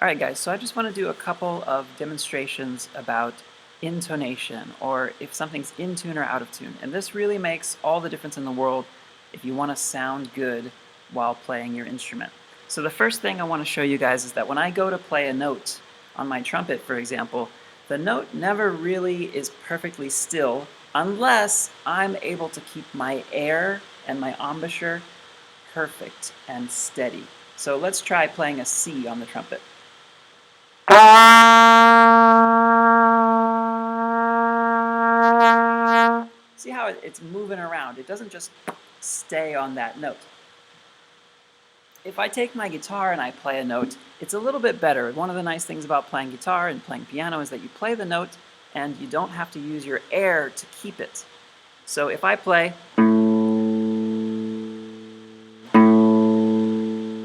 Alright guys, so I just want to do a couple of demonstrations about intonation, or if something's in tune or out of tune. And this really makes all the difference in the world if you want to sound good while playing your instrument. So the first thing I want to show you guys is that when I go to play a note on my trumpet, for example, the note never really is perfectly still unless I'm able to keep my air and my embouchure perfect and steady. So let's try playing a C on the trumpet. See how it's moving around? It doesn't just stay on that note. If I take my guitar and I play a note, it's a little bit better. One of the nice things about playing guitar and playing piano is that you play the note and you don't have to use your air to keep it. So if I play,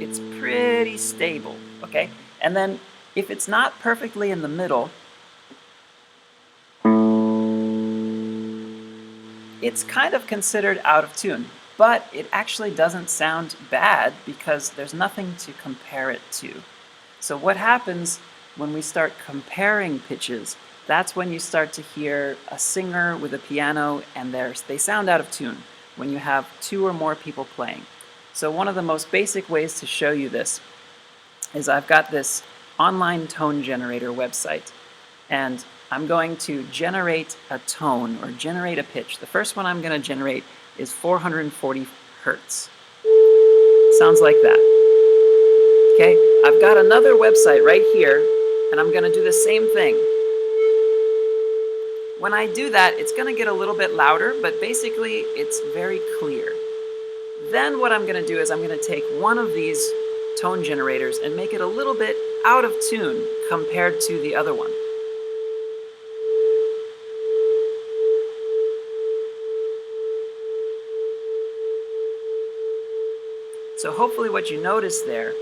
it's pretty stable, okay? And then if it's not perfectly in the middle, it's kind of considered out of tune, but it actually doesn't sound bad because there's nothing to compare it to. So what happens when we start comparing pitches, that's when you start to hear a singer with a piano and they sound out of tune when you have two or more people playing. So one of the most basic ways to show you this is I've got this online tone generator website, and I'm going to generate a tone or generate a pitch. The first one I'm going to generate is 440 hertz. Sounds like that. Okay, I've got another website right here, and I'm going to do the same thing. When I do that, it's going to get a little bit louder, but basically it's very clear. Then what I'm going to do is I'm going to take one of these tone generators and make it a little bit out of tune compared to the other one. So hopefully what you noticed there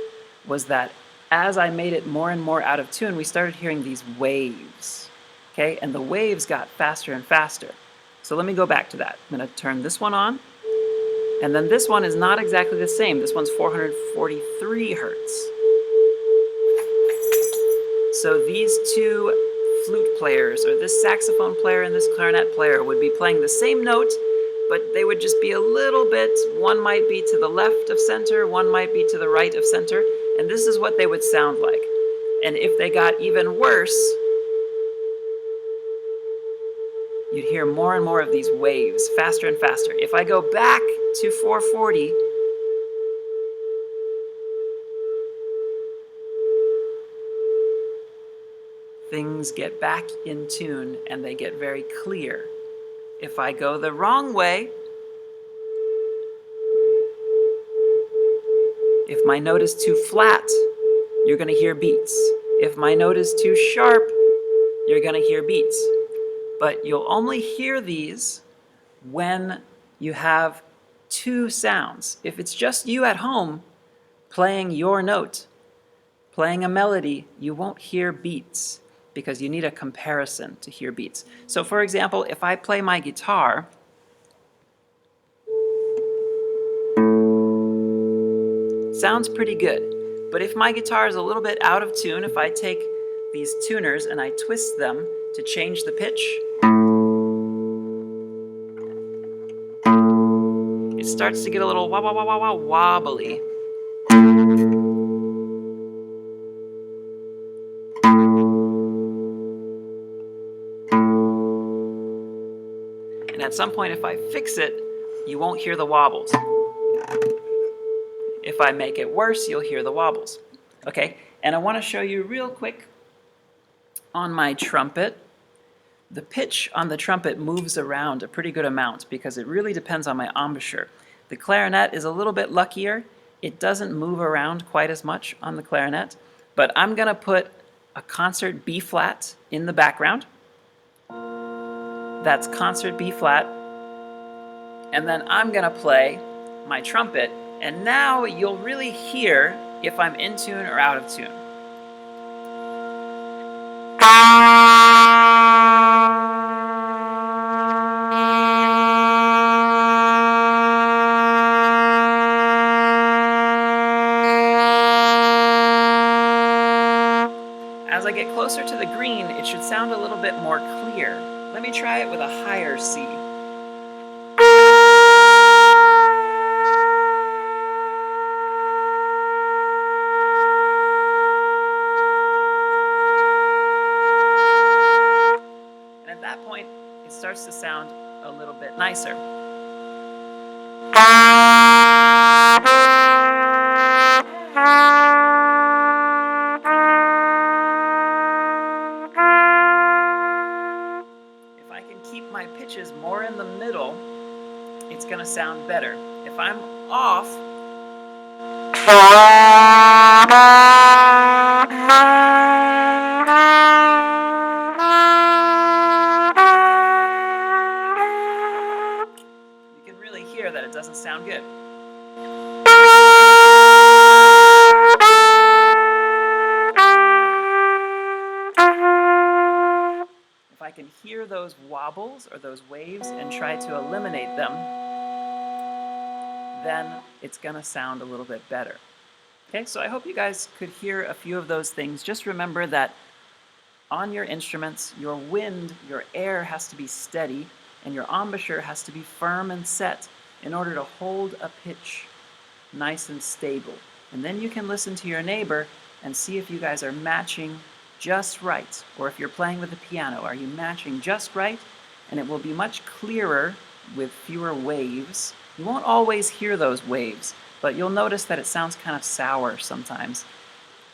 was that as I made it more and more out of tune, we started hearing these waves, okay? And the waves got faster and faster. So let me go back to that. I'm going to turn this one on, and then this one is not exactly the same. This one's 443 hertz. So these two flute players, or this saxophone player and this clarinet player, would be playing the same note, but they would just be a little bit, one might be to the left of center, one might be to the right of center, and this is what they would sound like. And if they got even worse, you'd hear more and more of these waves, faster and faster. If I go back to 440, things get back in tune and they get very clear. If I go the wrong way, if my note is too flat, you're going to hear beats. If my note is too sharp, you're going to hear beats. But you'll only hear these when you have two sounds. If it's just you at home playing your note, playing a melody, you won't hear beats because you need a comparison to hear beats. So for example, if I play my guitar, sounds pretty good. But if my guitar is a little bit out of tune, if I take these tuners and I twist them to change the pitch, it starts to get a little wobbly. And at some point, if I fix it, you won't hear the wobbles. If I make it worse, you'll hear the wobbles. Okay, and I want to show you real quick on my trumpet. The pitch on the trumpet moves around a pretty good amount because it really depends on my embouchure. The clarinet is a little bit luckier. It doesn't move around quite as much on the clarinet, but I'm going to put a concert B flat in the background. That's concert B flat. And then I'm going to play my trumpet, and now you'll really hear if I'm in tune or out of tune. As I get closer to the green, it should sound a little bit more clear. Let me try it with a higher C. And at that point, it starts to sound a little bit nicer. If I can keep my pitches more in the middle, it's going to sound better. If I'm off, you can really hear that it doesn't sound good. If I can hear those wobbles or those waves and try to eliminate them, then it's going to sound a little bit better. Okay, so I hope you guys could hear a few of those things. Just remember that on your instruments, your wind, your air has to be steady, and your embouchure has to be firm and set in order to hold a pitch nice and stable. And then you can listen to your neighbor and see if you guys are matching just right. Or if you're playing with the piano, are you matching just right? And it will be much clearer with fewer waves. You won't always hear those waves, but you'll notice that it sounds kind of sour sometimes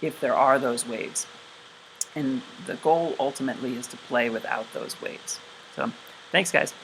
if there are those waves. And the goal ultimately is to play without those waves. So thanks, guys.